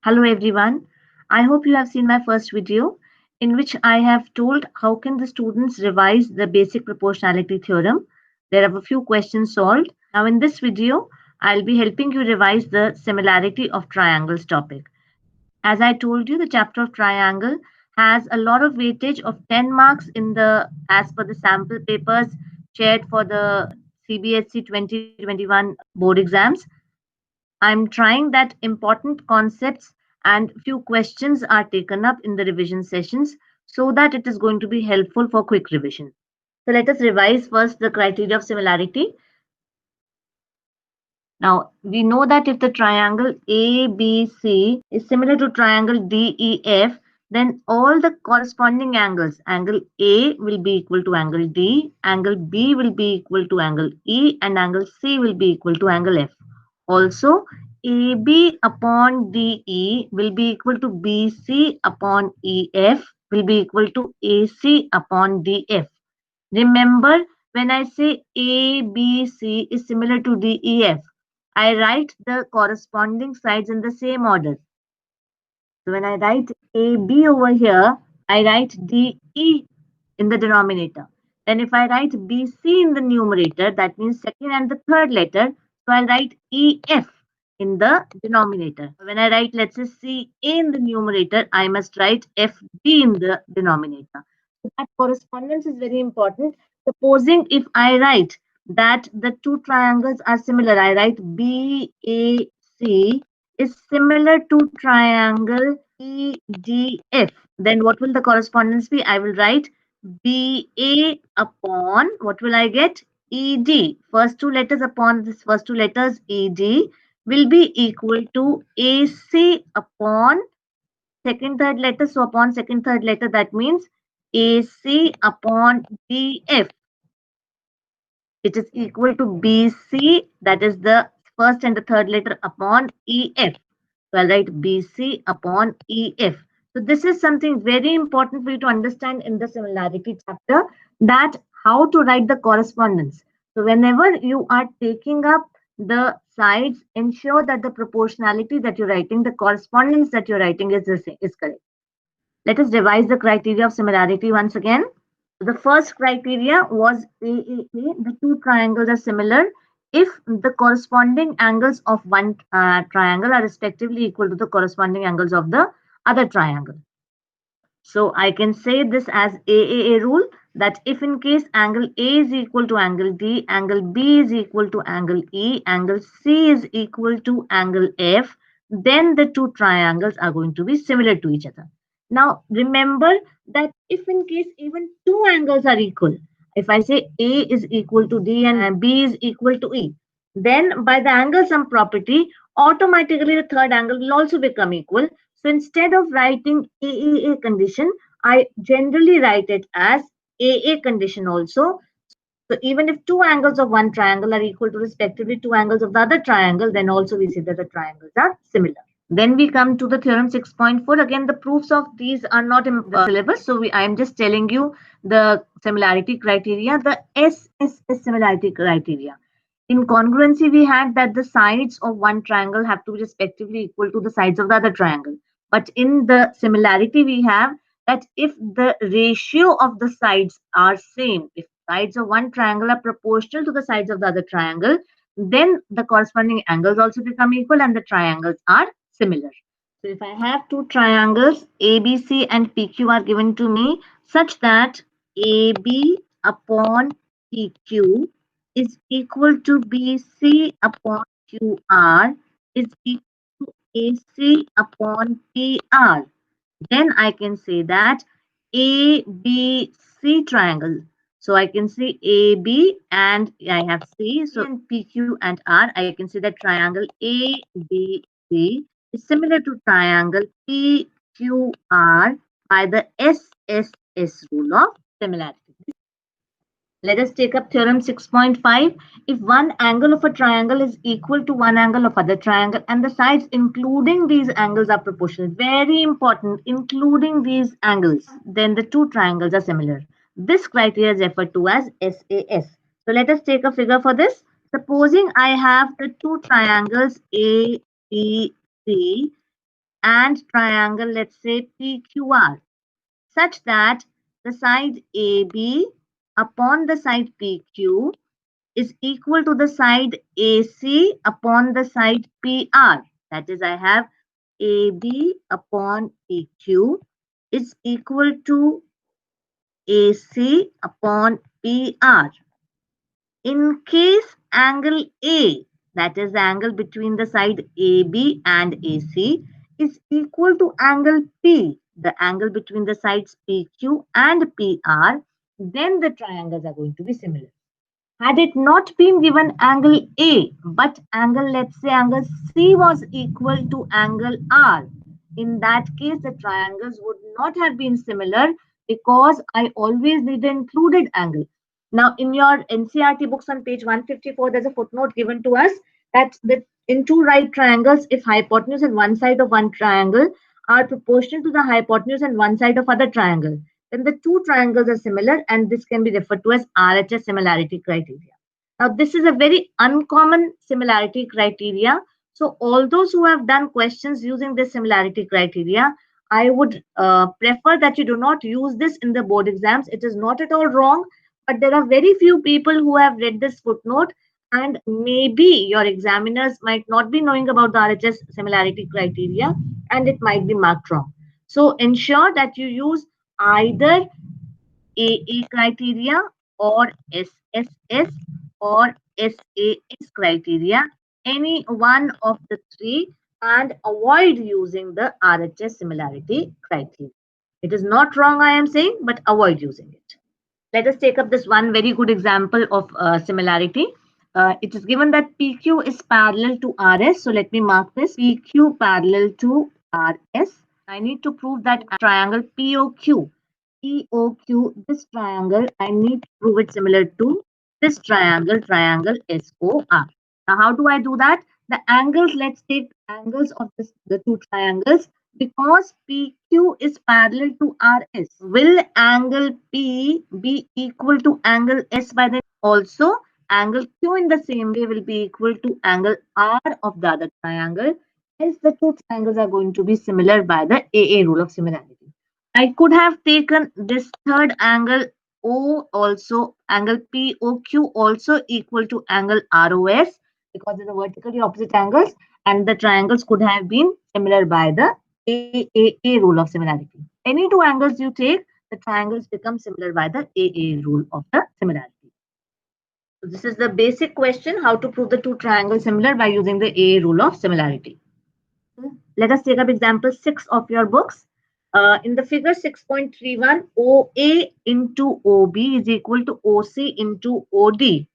Hello everyone. I hope you have seen my first video in which I have told how can the students revise the basic proportionality theorem. There are a few questions solved. Now in this video, I'll be helping you revise the similarity of triangles topic. As I told you, the chapter of triangle has a lot of weightage of 10 marks in the as per the sample papers shared for the CBSE 2021 board exams. I'm trying that important concepts and few questions are taken up in the revision sessions so that it is going to be helpful for quick revision. So let us revise first the criteria of similarity. Now we know that if the triangle ABC is similar to triangle DEF, then all the corresponding angles, angle A will be equal to angle D, angle B will be equal to angle E, and angle C will be equal to angle F. Also, AB upon DE will be equal to BC upon EF will be equal to AC upon DF. Remember, when I say ABC is similar to DEF, I write the corresponding sides in the same order. So when I write AB over here, I write DE in the denominator. Then if I write BC in the numerator, that means second and the third letter, so I'll write EF in the denominator. When I write, let's say, CA in the numerator, I must write FB in the denominator. So that correspondence is very important. Supposing if I write that the two triangles are similar, I write BAC is similar to triangle EDF, then what will the correspondence be? I will write BA upon, what will I get? ED. First two letters upon this first two letters ED will be equal to AC upon second third letter. So upon second third letter, that means AC upon DF. It is equal to BC, that is the first and the third letter upon EF. So I'll write BC upon EF. So this is something very important for you to understand in the similarity chapter, that how to write the correspondence. So whenever you are taking up the sides, ensure that the proportionality that you're writing, the correspondence that you're writing is the same, is correct. Let us revise the criteria of similarity once again. The first criteria was AAA. The two triangles are similar if the corresponding angles of one triangle are respectively equal to the corresponding angles of the other triangle. So I can say this as AAA rule, that if in case angle A is equal to angle D, angle B is equal to angle E, angle C is equal to angle F, then the two triangles are going to be similar to each other. Now remember that if in case even two angles are equal, if I say A is equal to D and B is equal to E, then by the angle sum property, automatically the third angle will also become equal. So instead of writing AAA condition, I generally write it as AA condition also. So even if two angles of one triangle are equal to respectively two angles of the other triangle, then also we see that the triangles are similar. Then we come to the theorem 6.4. Again, the proofs of these are not in the syllabus. So I am just telling you the similarity criteria, the SSS similarity criteria. In congruency, we had that the sides of one triangle have to be respectively equal to the sides of the other triangle. But in the similarity, we have that if the ratio of the sides are same, if sides of one triangle are proportional to the sides of the other triangle, then the corresponding angles also become equal and the triangles are similar. So if I have two triangles, ABC and PQ are given to me such that AB upon PQ is equal to BC upon QR is equal to AC upon PR, then I can say that ABC triangle. So I can see AB and I have C. So in PQ and R, I can see that triangle ABC is similar to triangle PQR by the SSS rule of similarity. Let us take up theorem 6.5. If one angle of a triangle is equal to one angle of other triangle and the sides including these angles are proportional, very important, including these angles, then the two triangles are similar. This criteria is referred to as SAS. So let us take a figure for this. Supposing I have the two triangles A, B, C and triangle, let's say PQR, such that the side AB upon the side PQ is equal to the side AC upon the side PR. That is, I have AB upon PQ is equal to AC upon PR. In case angle A, that is the angle between the side AB and AC, is equal to angle P, the angle between the sides PQ and PR, then the triangles are going to be similar. Had it not been given angle A, but angle, let's say angle C was equal to angle R, in that case, the triangles would not have been similar because I always need an included angle. Now, in your NCERT books on page 154, there's a footnote given to us that in two right triangles, if hypotenuse and one side of one triangle are proportional to the hypotenuse and one side of other triangle, then the two triangles are similar, and this can be referred to as RHS similarity criteria. Now, this is a very uncommon similarity criteria. So, all those who have done questions using this similarity criteria, I would prefer that you do not use this in the board exams. It is not at all wrong, but there are very few people who have read this footnote, and maybe your examiners might not be knowing about the RHS similarity criteria, and it might be marked wrong. So, ensure that you use either AA criteria or SSS or SAS criteria, any one of the three, and avoid using the RHS similarity criteria. It is not wrong, I am saying, but avoid using it. Let us take up this one very good example of similarity. It is given that PQ is parallel to RS. So let me mark this PQ parallel to RS. I need to prove that triangle POQ, this triangle, I need to prove it similar to this triangle, triangle SOR. Now, how do I do that? The angles, let's take angles of the two triangles. Because PQ is parallel to RS, will angle P be equal to angle S by the also angle Q in the same way will be equal to angle R of the other triangle. Hence, the two triangles are going to be similar by the AA rule of similarity. I could have taken this third angle O also, angle POQ also equal to angle ROS because they're the vertically opposite angles, and the triangles could have been similar by the AAA rule of similarity. Any two angles you take, the triangles become similar by the AA rule of the similarity. So this is the basic question, how to prove the two triangles similar by using the AA rule of similarity. Let us take up example 6 of your books. In the figure 6.31, OA into OB is equal to OC into OD.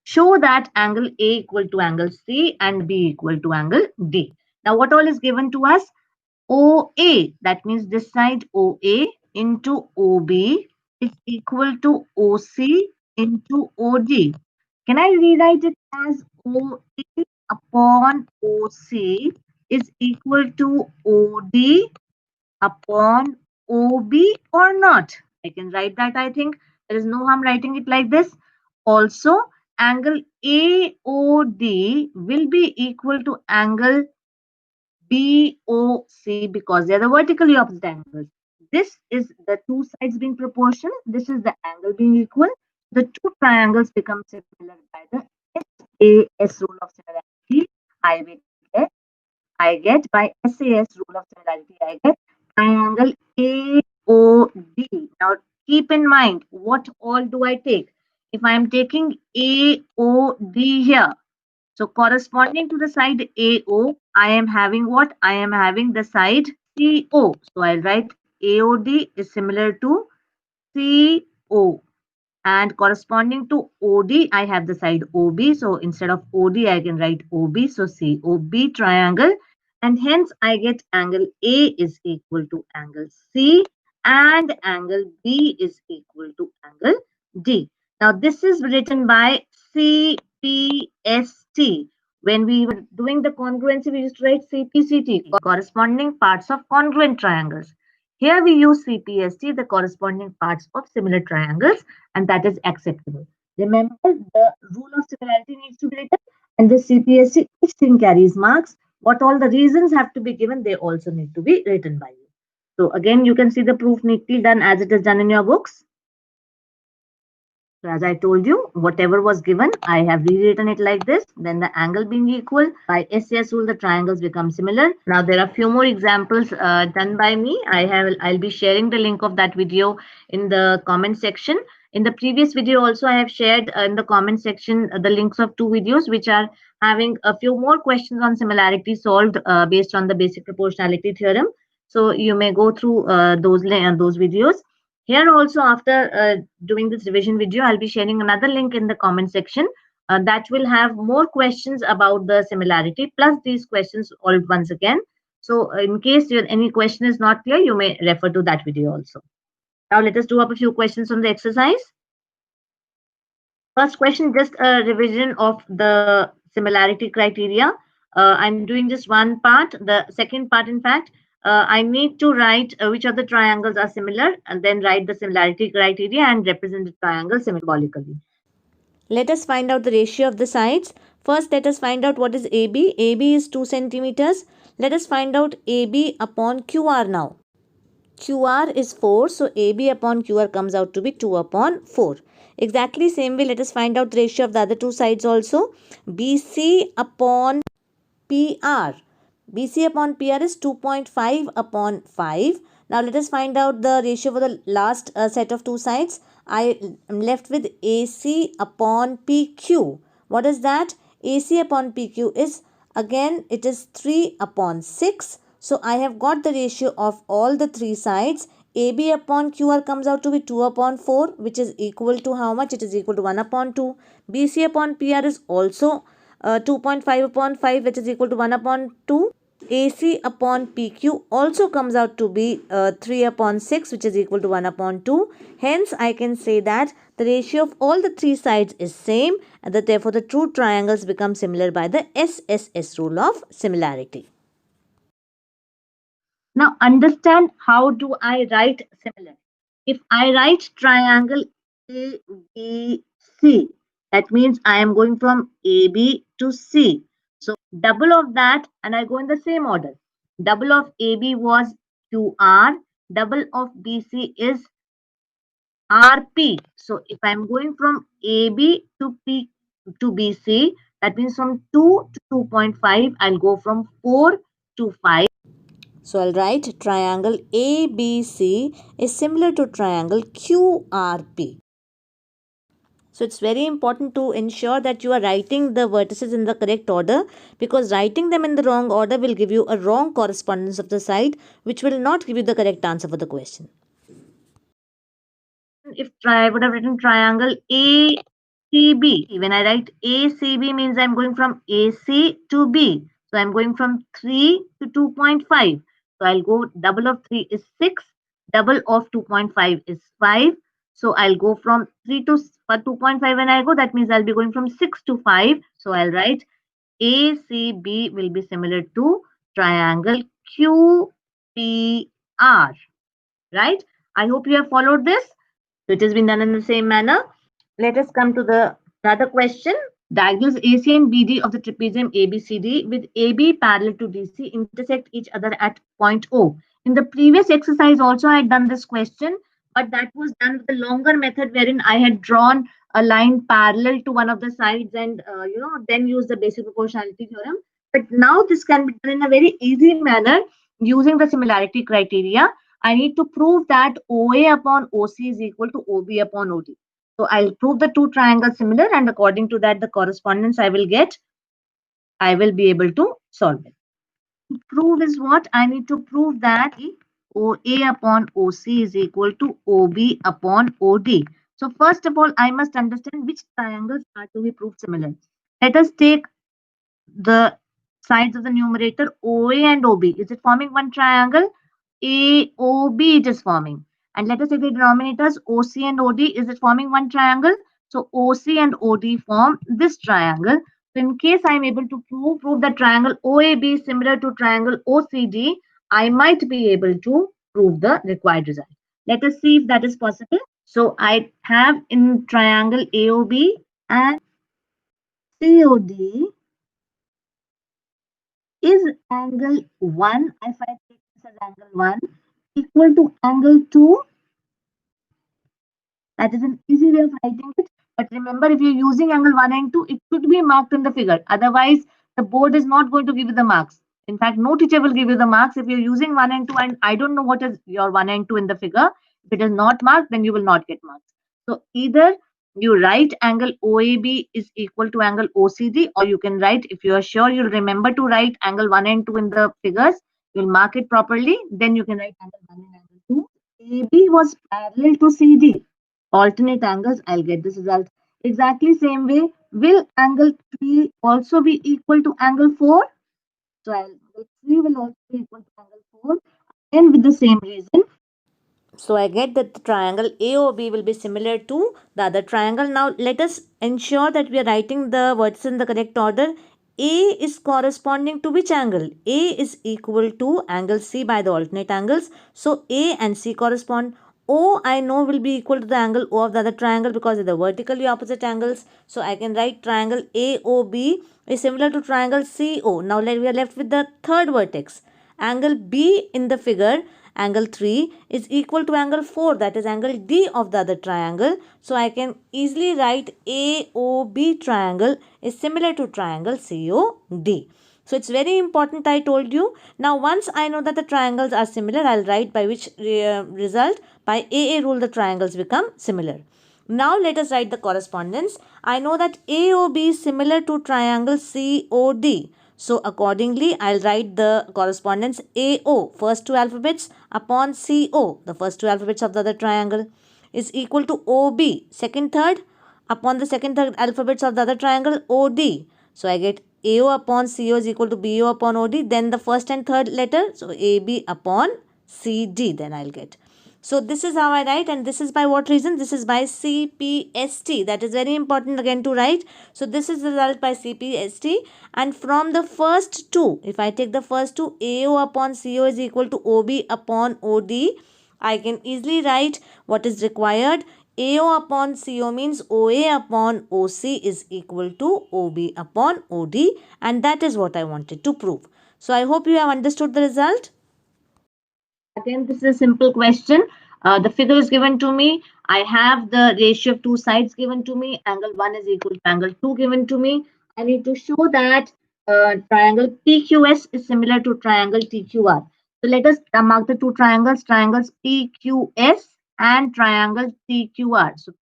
Show that angle A equal to angle C and B equal to angle D. Now, what all is given to us? OA, that means this side OA into OB is equal to OC into OD. Can I rewrite it as OA upon OC is equal to OD upon OB or not? I can write that, I think. There is no harm writing it like this. Also, angle AOD will be equal to angle BOC because they are the vertically opposite angles. This is the two sides being proportional. This is the angle being equal. The two triangles become similar by the SAS rule of similarity. I get by SAS rule of similarity, I get triangle AOD. Now keep in mind, what all do I take? If I am taking AOD here, so corresponding to the side AO, I am having what? I am having the side CO. So I'll write AOD is similar to CO. And corresponding to OD, I have the side OB. So instead of OD, I can write OB. So COB triangle. And hence I get angle A is equal to angle C and angle B is equal to angle D. Now this is written by CPST. When we were doing the congruency, we used to write CPCT, corresponding parts of congruent triangles. Here we use CPST, the corresponding parts of similar triangles, and that is acceptable. Remember, the rule of similarity needs to be written, and the CPST, each thing carries marks. what all the reasons have to be given, they also need to be written by you. So again, you can see the proof neatly done as it is done in your books. So as I told you, whatever was given, I have rewritten it like this. Then the angle being equal, by SCS rule, the triangles become similar. Now there are few more examples done by me. I'll be sharing the link of that video in the comment section. In the previous video also, I have shared in the comment section the links of 2 videos which are having a few more questions on similarity solved based on the basic proportionality theorem. So you may go through those videos. Here also, after doing this revision video, I'll be sharing another link in the comment section that will have more questions about the similarity plus these questions all once again. So in case any question is not clear, you may refer to that video also. Now let us do up a few questions on the exercise. First question, just a revision of the similarity criteria. I'm doing just one part. The second part, in fact, I need to write which of the triangles are similar and then write the similarity criteria and represent the triangle symbolically. Let us find out the ratio of the sides. First, let us find out what is AB. AB is 2 centimeters. Let us find out AB upon QR now. QR is 4, so AB upon QR comes out to be 2 upon 4. Exactly same way, let us find out the ratio of the other two sides also. BC upon PR. BC upon PR is 2.5 upon 5. Now let us find out the ratio for the last set of two sides. I am left with AC upon PQ. What is that? AC upon PQ is, again, it is 3 upon 6. So I have got the ratio of all the three sides. AB upon QR comes out to be 2 upon 4, which is equal to how much? It is equal to 1 upon 2. BC upon PR is also 2.5 upon 5, which is equal to 1 upon 2. AC upon PQ also comes out to be 3 upon 6, which is equal to 1 upon 2. Hence, I can say that the ratio of all the three sides is same, and that therefore the true triangles become similar by the SSS rule of similarity. Now understand, how do I write similar? If I write triangle ABC, that means I am going from AB to C. So double of that and I go in the same order. Double of AB was QR, double of BC is RP. So if I'm going from AB to P to BC, that means from 2 to 2.5, I'll go from 4 to 5. So I'll write triangle ABC is similar to triangle QRP. So it's very important to ensure that you are writing the vertices in the correct order, because writing them in the wrong order will give you a wrong correspondence of the side, which will not give you the correct answer for the question. If I would have written triangle ACB, when I write ACB means I'm going from AC to B. So I'm going from 3 to 2.5. So I'll go, double of 3 is 6, double of 2.5 is 5. So I'll go from 3 to 2.5 when I go, that means I'll be going from 6 to 5. So I'll write ACB will be similar to triangle QPR, right? I hope you have followed this. So it has been done in the same manner. Let us come to the other question. Diagonals AC and BD of the trapezium ABCD with AB parallel to DC intersect each other at point O. In the previous exercise also I had done this question, but that was done with a longer method wherein I had drawn a line parallel to one of the sides and then use the basic proportionality theorem. But now this can be done in a very easy manner using the similarity criteria. I need to prove that OA upon OC is equal to OB upon OD. So I'll prove the two triangles similar, and according to that, the correspondence I will get, I will be able to solve it. Prove is what? I need to prove that OA upon OC is equal to OB upon OD. So first of all, I must understand which triangles are to be proved similar. Let us take the sides of the numerator OA and OB. Is it forming one triangle? AOB it is forming. And let us take the denominators OC and OD. Is it forming one triangle? So OC and OD form this triangle. So in case I am able to prove that triangle OAB is similar to triangle OCD, I might be able to prove the required result. Let us see if that is possible. So I have in triangle AOB and COD, Is angle 1, if I take this as angle 1, equal to angle 2? That is an easy way of writing it. But remember, if you're using angle 1 and 2, it should be marked in the figure. Otherwise, the board is not going to give you the marks. In fact, no teacher will give you the marks if you're using 1 and 2 and I don't know what is your 1 and 2 in the figure. If it is not marked, then you will not get marks. So either you write angle OAB is equal to angle OCD, or you can write, if you are sure you'll remember to write angle 1 and 2 in the figures, you'll mark it properly, then you can write angle 1 and angle 2. AB was parallel to CD. Alternate angles, I'll get this result. Exactly same way, will angle 3 also be equal to angle 4? So angle 3 will also be equal to angle 4. And with the same reason. So I get that the triangle AOB will be similar to the other triangle. Now let us ensure that we are writing the words in the correct order. A is corresponding to which angle? A is equal to angle C by the alternate angles. So A and C correspond. O I know will be equal to the angle O of the other triangle because they are the vertically opposite angles. So I can write triangle AOB is similar to triangle CO. Now we are left with the third vertex. Angle B in the figure, angle 3, is equal to angle 4, that is angle D of the other triangle. So I can easily write AOB triangle is similar to triangle COD. So it's very important, I told you. Now once I know that the triangles are similar, I'll write by which result? By AA rule the triangles become similar. Now let us write the correspondence. I know that AOB is similar to triangle COD. So accordingly, I'll write the correspondence AO, first two alphabets, upon CO, the first two alphabets of the other triangle, is equal to OB, second third, upon the second third alphabets of the other triangle, OD. So I get AO upon CO is equal to BO upon OD, then the first and third letter, so AB upon CD, then I'll get. So this is how I write, and this is by what reason? This is by CPST. That is very important again to write. So this is the result by CPST, and from the first two, if I take the first two, AO upon CO is equal to OB upon OD, I can easily write what is required. AO upon CO means OA upon OC is equal to OB upon OD, and that is what I wanted to prove. So I hope you have understood the result. Again, this is a simple question. The figure is given to me. I have the ratio of two sides given to me. Angle 1 is equal to angle 2 given to me. I need to show that triangle PQS is similar to triangle TQR. So let us mark the two triangles, triangles PQS and triangle TQR. So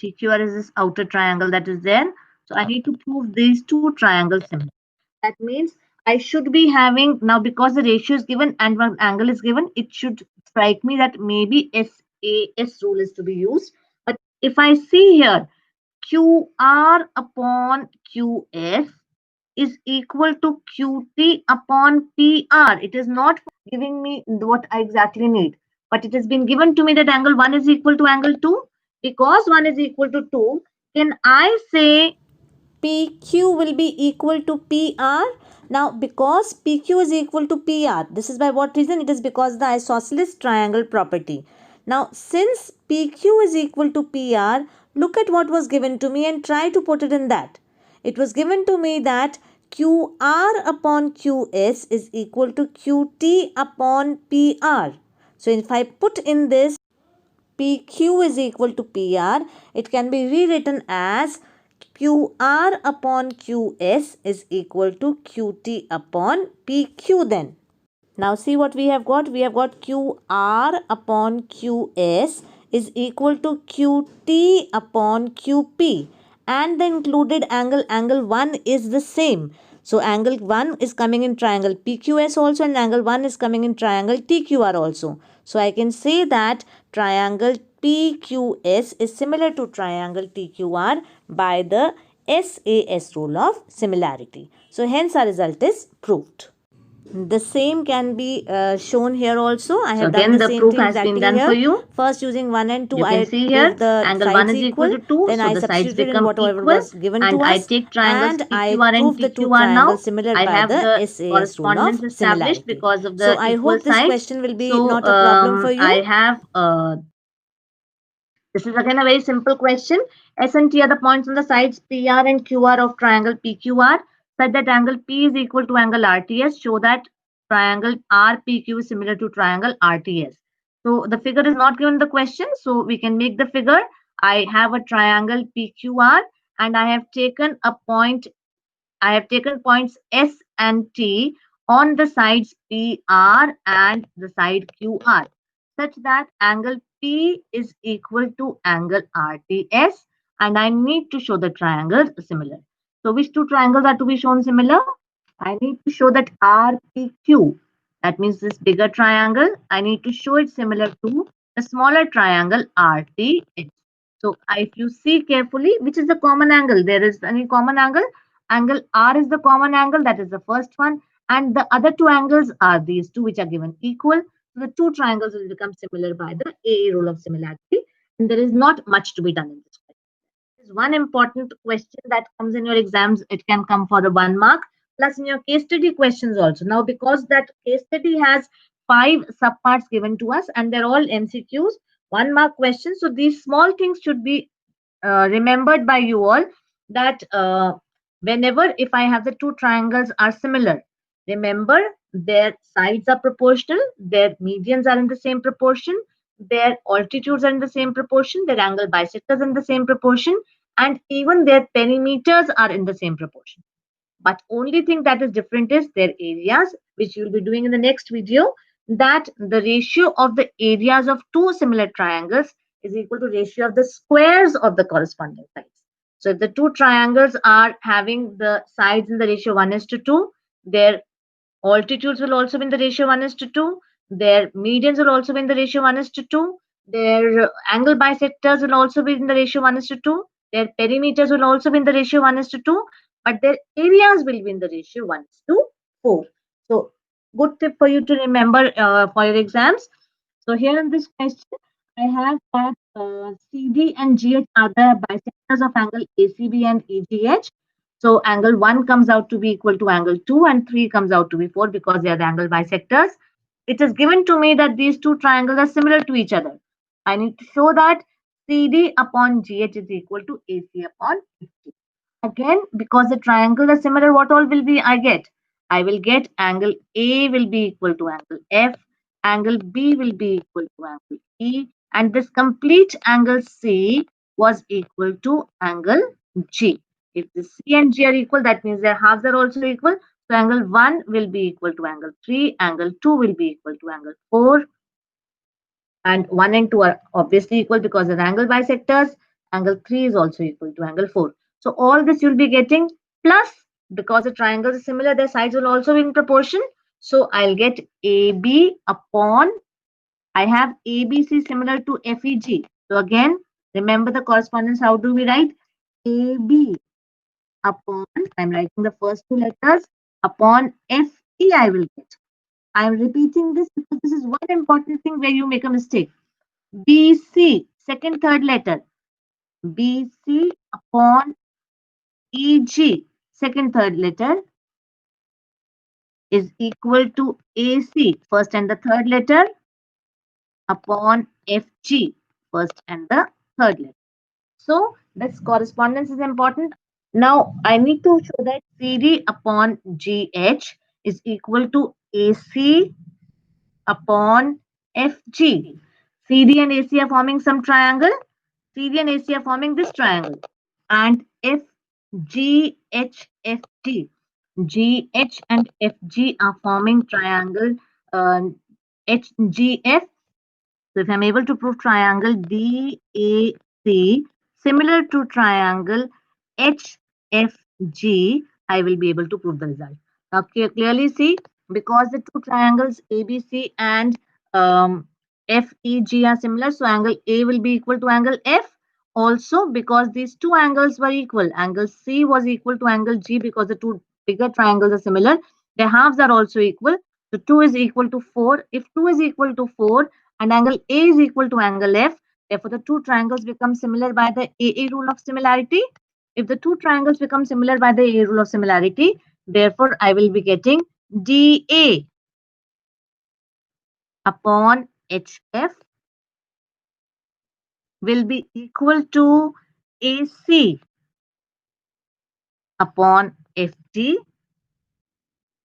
TQR is this outer triangle that is there. So I need to prove these two triangles similar. That means I should be having, now because the ratio is given and one angle is given, it should strike me that maybe SAS rule is to be used. But if I see here, QR upon QF is equal to QT upon PR. It is not giving me what I exactly need, but it has been given to me that angle 1 is equal to angle 2. Because 1 is equal to 2, can I say PQ will be equal to PR. Now, because PQ is equal to PR, this is by what reason? It is because the isosceles triangle property. Now, since PQ is equal to PR, look at what was given to me and try to put it in that. It was given to me that QR upon QS is equal to QT upon PR. So, if I put in this PQ is equal to PR, it can be rewritten as QR upon QS is equal to QT upon PQ then. Now see what we have got. We have got QR upon QS is equal to QT upon QP, and the included angle 1 is the same. So angle 1 is coming in triangle PQS also, and angle 1 is coming in triangle TQR also. So I can say that triangle PQS is similar to triangle TQR by the SAS rule of similarity. So hence our result is proved. The same can be shown here also. I have done the same proof thing has been exactly done here. for you. First using 1 and 2, You I can see here, proved the angle 1 sides is equal to 2, then so I the sides substituted in become whatever equal, was given and to I us, take triangles and I PQR and proved the two TQR now. triangles similar I by have the the SAS rule of correspondence established similarity. because of So the I equal hope this sides. question will be So not a problem for you. I have this is again a very simple question. S and T are the points on the sides PR and QR of triangle PQR. such that angle P is equal to angle RTS, show that triangle RPQ is similar to triangle RTS. So the figure is not given in the question, so we can make the figure. I have a triangle PQR and I have taken points S and T on the sides PR and the side QR, such that angle P is equal to angle RTS, and I need to show the triangles similar. So which two triangles are to be shown similar? I need to show that RPQ, that means this bigger triangle, I need to show it similar to the smaller triangle RTH. So if you see carefully, which is the common angle? There is any common angle? Angle R is the common angle, that is the first one. And the other two angles are these two, which are given equal. So the two triangles will become similar by the AA rule of similarity. And there is not much to be done in this question. There's one important question that comes in your exams. It can come for a 1 mark, plus in your case study questions also. Now, because that case study has 5 subparts given to us and they're all MCQs, 1 mark questions. So these small things should be remembered by you all, that whenever if I have the two triangles are similar, remember their sides are proportional, their medians are in the same proportion, their altitudes are in the same proportion, their angle bisectors are in the same proportion, and even their perimeters are in the same proportion. But only thing that is different is their areas, which you will be doing in the next video, that the ratio of the areas of two similar triangles is equal to ratio of the squares of the corresponding sides. So if the two triangles are having the sides in the ratio 1:2, their altitudes will also be in the ratio 1:2, their medians will also be in the ratio 1:2, their angle bisectors will also be in the ratio 1:2, their perimeters will also be in the ratio 1:2, but their areas will be in the ratio 1:4. So good tip for you to remember for your exams. So here in this question, I have that CD and GH are the bisectors of angle ACB and EGH. So angle 1 comes out to be equal to angle 2 and 3 comes out to be 4 because they are the angle bisectors. It is given to me that these two triangles are similar to each other. I need to show that CD upon GH is equal to AC upon EG. Again, because the triangles are similar, what all will be I get? I will get angle A will be equal to angle F, angle B will be equal to angle E, and this complete angle C was equal to angle G. If the C and G are equal, that means their halves are also equal. So angle 1 will be equal to angle 3, angle 2 will be equal to angle 4, and 1 and 2 are obviously equal because they're angle bisectors. Angle 3 is also equal to angle 4. So all this you'll be getting, plus because the triangles are similar, their sides will also be in proportion. So I'll get AB upon, I have ABC similar to FEG. So again, remember the correspondence. How do we write? AB upon, I'm writing the first two letters, upon FE I will get. I'm repeating this because this is one important thing where you make a mistake. BC, second, third letter. BC upon EG, second, third letter, is equal to AC, first and the third letter, upon FG, first and the third letter. So this correspondence is important. Now I need to show that CD upon GH is equal to AC upon FG. CD and AC are forming some triangle. CD and AC are forming this triangle. And FGHFT. GH and FG are forming triangle HGF. So if I'm able to prove triangle DAC similar to triangle HFG, I will be able to prove the result. Now clearly see, because the two triangles ABC and FEG are similar, so angle A will be equal to angle F. Also, because these two angles were equal, angle C was equal to angle G because the two bigger triangles are similar. Their halves are also equal. So 2 is equal to 4. If 2 is equal to 4 and angle A is equal to angle F, therefore the two triangles become similar by the AA rule of similarity. If the two triangles become similar by the AA rule of similarity, therefore I will be getting DA upon HF will be equal to AC upon FG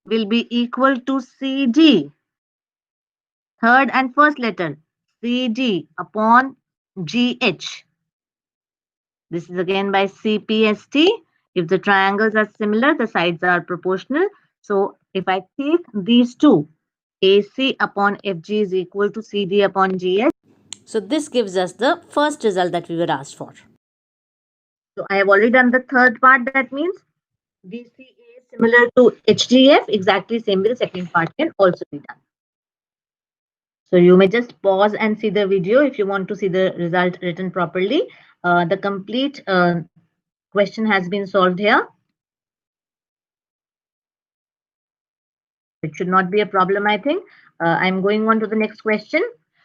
will be equal to CD. Third and first letter, CD upon GH. This is again by CPST. If the triangles are similar, the sides are proportional. So if I take these two, AC upon FG is equal to CD upon GH. So this gives us the first result that we were asked for. So I have already done the third part. That means DCA is similar to HGF. Exactly same way the second part can also be done. So you may just pause and see the video if you want to see the result written properly. The complete question has been solved here. It should not be a problem, I think. I'm going on to the next question.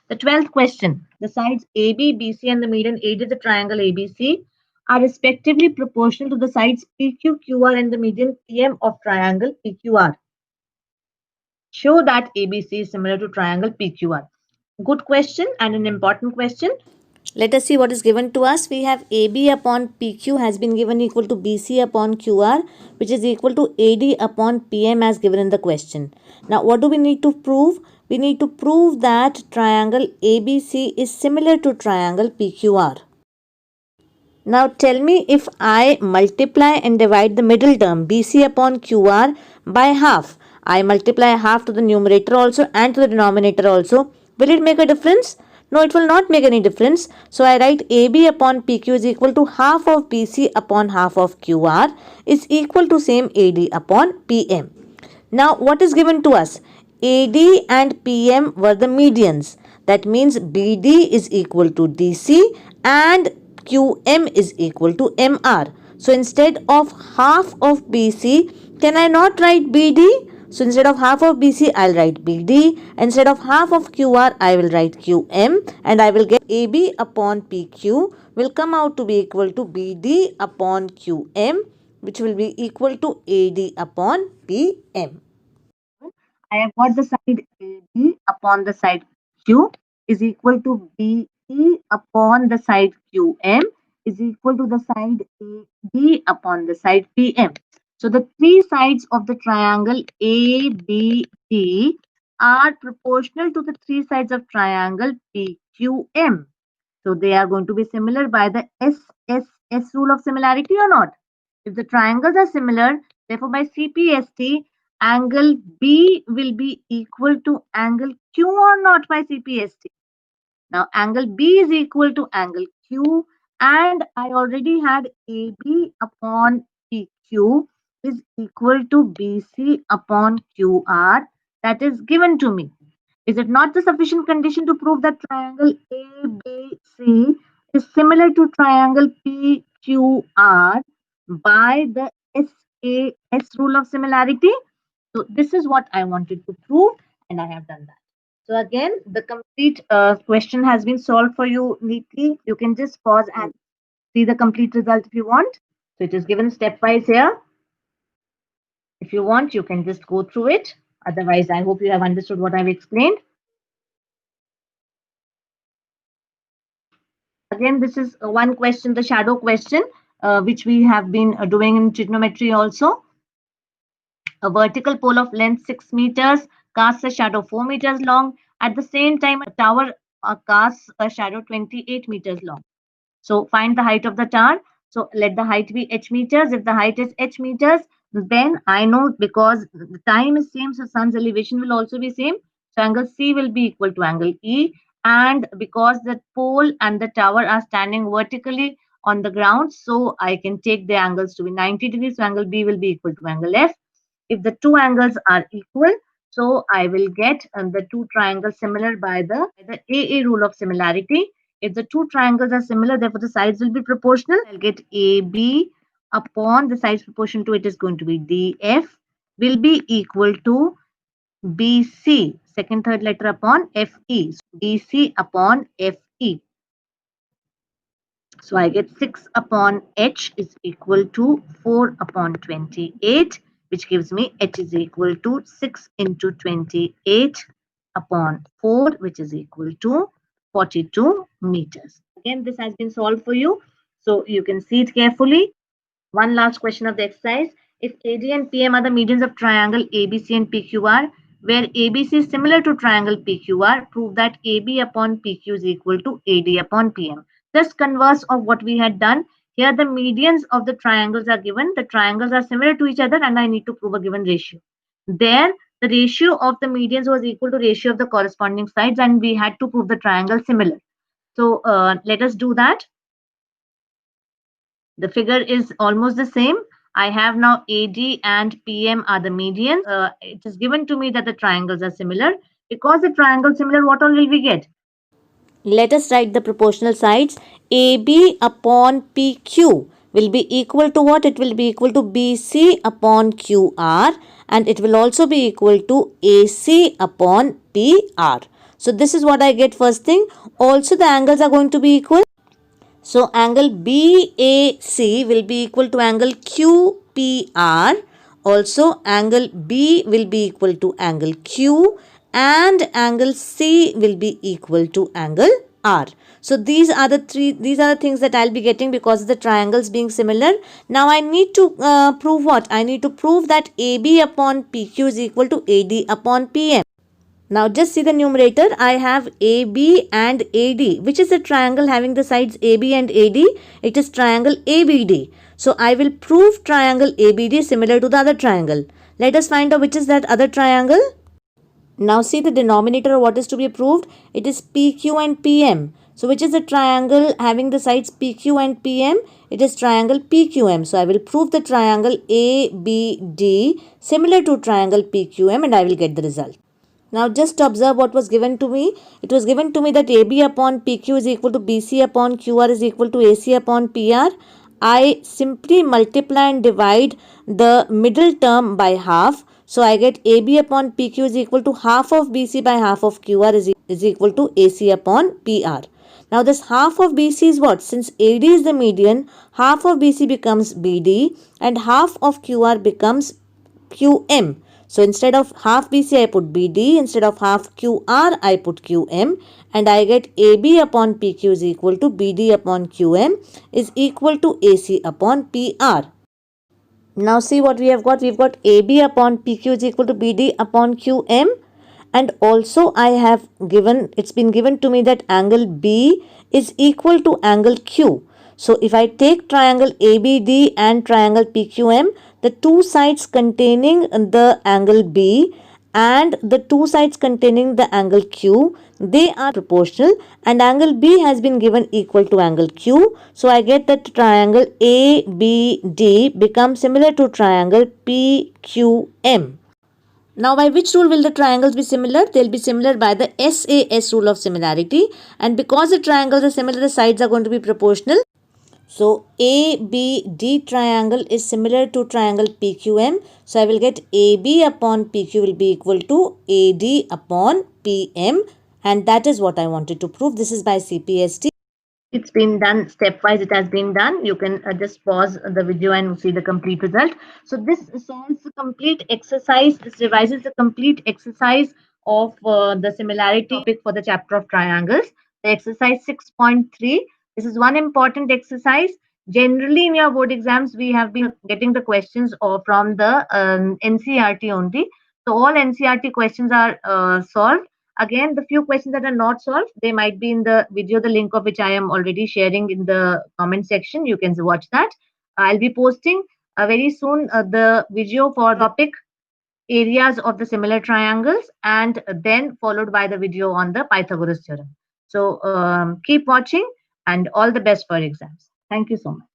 The 12th question. The sides AB, BC and the median AD of the triangle ABC are respectively proportional to the sides PQ, QR and the median PM of triangle PQR. Show that ABC is similar to triangle PQR. Good question and an important question. Let us see what is given to us. We have AB upon PQ has been given equal to BC upon QR, which is equal to AD upon PM as given in the question. Now, what do we need to prove? We need to prove that triangle ABC is similar to triangle PQR. Now, tell me, if I multiply and divide the middle term BC upon QR by half, I multiply half to the numerator also and to the denominator also, will it make a difference? No, it will not make any difference. So I write AB upon PQ is equal to half of BC upon half of QR is equal to same AD upon PM. Now what is given to us? AD and PM were the medians. That means BD is equal to DC and QM is equal to MR. So instead of half of BC, can I not write BD? So instead of half of BC, I'll write BD. Instead of half of QR, I will write QM. And I will get AB upon PQ will come out to be equal to BD upon QM, which will be equal to AD upon PM. I have got the side AB upon the side Q is equal to BE upon the side QM is equal to the side AB upon the side PM. So the three sides of the triangle ABD are proportional to the three sides of triangle PQM. So they are going to be similar by the SSS rule of similarity or not. If the triangles are similar, therefore by CPST, angle B will be equal to angle Q or not by CPST. Now angle B is equal to angle Q and I already had AB upon PQ is equal to BC upon QR, that is given to me. Is it not the sufficient condition to prove that triangle ABC is similar to triangle PQR by the SAS rule of similarity? So this is what I wanted to prove and I have done that. So again, the complete question has been solved for you neatly. You can just pause and see the complete result if you want. So it is given stepwise here. If you want, you can just go through it. Otherwise, I hope you have understood what I've explained. Again, this is one question, the shadow question, which we have been doing in trigonometry also. A vertical pole of length 6 meters casts a shadow 4 meters long. At the same time, a tower casts a shadow 28 meters long. So find the height of the tower. So let the height be h meters. If the height is h meters, then I know because the time is same, so sun's elevation will also be same. So angle C will be equal to angle E. And because the pole and the tower are standing vertically on the ground, so I can take the angles to be 90 degrees. So angle B will be equal to angle F. If the two angles are equal, so I will get the two triangles similar by the AA rule of similarity. If the two triangles are similar, therefore the sides will be proportional. I'll get AB upon the sides proportion to it is going to be DF will be equal to BC, second, third letter upon FE. So BC upon FE. So I get 6 upon H is equal to 4 upon 28, which gives me H is equal to 6 into 28 upon 4, which is equal to 42 meters. Again, this has been solved for you. So you can see it carefully. One last question of the exercise. If AD and PM are the medians of triangle ABC and PQR, where ABC is similar to triangle PQR, prove that AB upon PQ is equal to AD upon PM. Just converse of what we had done. Here the medians of the triangles are given. The triangles are similar to each other and I need to prove a given ratio. There, the ratio of the medians was equal to ratio of the corresponding sides and we had to prove the triangle similar. So let us do that. The figure is almost the same. I have now AD and PM are the medians. It is given to me that the triangles are similar. Because the triangle is similar, what all will we get? Let us write the proportional sides. AB upon PQ will be equal to what? It will be equal to BC upon QR, and it will also be equal to AC upon PR. So this is what I get first thing. Also the angles are going to be equal. So angle BAC will be equal to angle QPR. Also angle B will be equal to angle Q, and angle C will be equal to angle R. So these are the things that I'll be getting because of the triangles being similar. Now I need to prove what? I need to prove that AB upon PQ is equal to AD upon PM. Now just see the numerator. I have AB and AD, which is a triangle having the sides AB and AD. It is triangle ABD. So I will prove triangle ABD similar to the other triangle. Let us find out which is that other triangle. Now see the denominator of what is to be proved. It is PQ and PM. So which is the triangle having the sides PQ and PM? It is triangle PQM. So I will prove the triangle ABD similar to triangle PQM and I will get the result. Now just observe what was given to me. It was given to me that AB upon PQ is equal to BC upon QR is equal to AC upon PR. I simply multiply and divide the middle term by half. So I get AB upon PQ is equal to half of BC by half of QR is equal to AC upon PR. Now this half of BC is what? Since AD is the median, half of BC becomes BD and half of QR becomes QM. So instead of half BC I put BD, instead of half QR I put QM, and I get AB upon PQ is equal to BD upon QM is equal to AC upon PR. Now see what we have got. We've got AB upon PQ is equal to BD upon QM, and also I have given, it's been given to me that angle B is equal to angle Q. So if I take triangle ABD and triangle PQM, the two sides containing the angle B and the two sides containing the angle Q, they are proportional and angle B has been given equal to angle Q. So I get that triangle ABD becomes similar to triangle PQM. Now by which rule will the triangles be similar? They will be similar by the SAS rule of similarity, and because the triangles are similar, the sides are going to be proportional. So ABD triangle is similar to triangle PQM. So I will get AB upon PQ will be equal to AD upon PM, and that is what I wanted to prove. This is by CPST. It's been done stepwise. It has been done. You can just pause the video and see the complete result. So this solves the complete exercise. This revises the complete exercise of the similarity topic for the chapter of triangles. The exercise 6.3. This is one important exercise. Generally, in your board exams, we have been getting the questions from the NCERT only. So all NCERT questions are solved. Again, the few questions that are not solved, they might be in the video, the link of which I am already sharing in the comment section. You can watch that. I'll be posting very soon the video for topic areas of the similar triangles, and then followed by the video on the Pythagoras theorem. So keep watching and all the best for exams. Thank you so much.